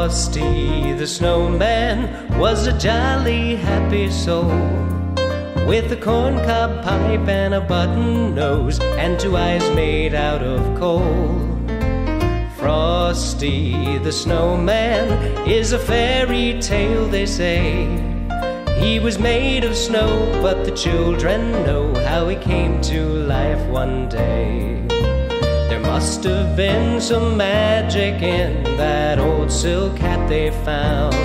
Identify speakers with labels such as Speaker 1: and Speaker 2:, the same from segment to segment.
Speaker 1: Frosty the Snowman was a jolly happy soul, with a corncob pipe and a button nose and two eyes made out of coal. Frosty the Snowman is a fairy tale, they say. He was made of snow, but the children know how he came to life one day. There must have been some magic in that old silk hat they found,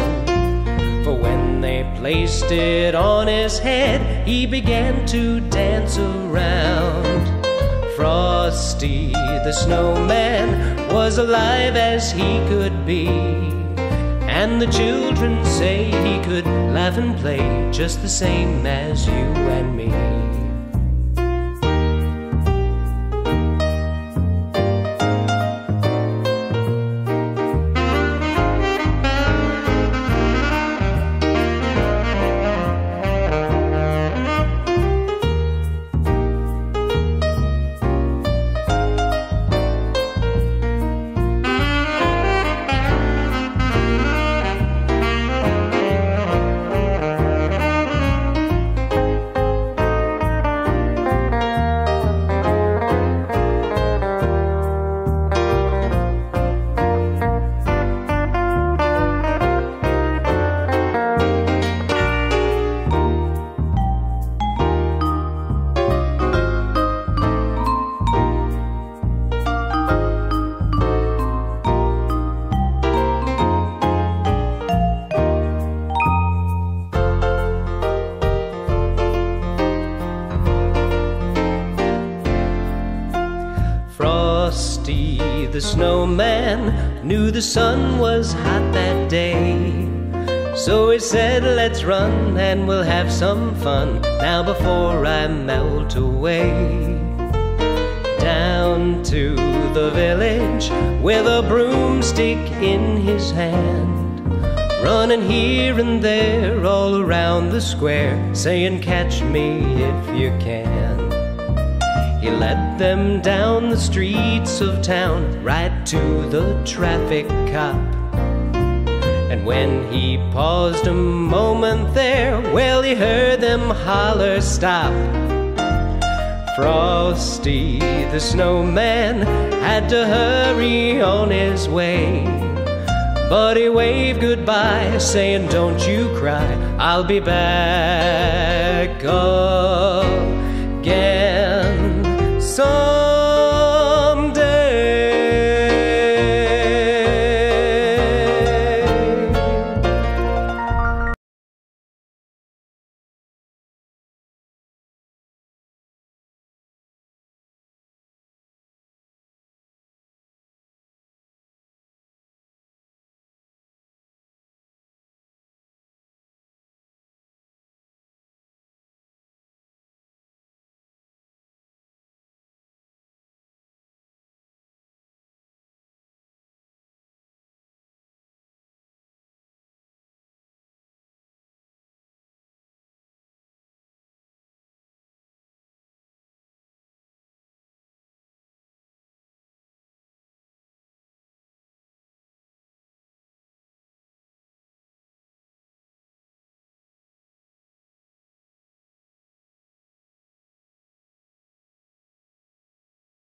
Speaker 1: for when they placed it on his head, he began to dance around. Frosty the Snowman was alive as he could be, and the children say he could laugh and play just the same as you and me. Frosty the Snowman knew the sun was hot that day, so he said, let's run and we'll have some fun now before I melt away. Down to the village with a broomstick in his hand, running here and there all around the square, saying, catch me if you can. He led them down the streets of town, right to the traffic cop. And when he paused a moment there, well, he heard them holler, stop. Frosty the Snowman had to hurry on his way, but he waved goodbye, saying, don't you cry, I'll be back again.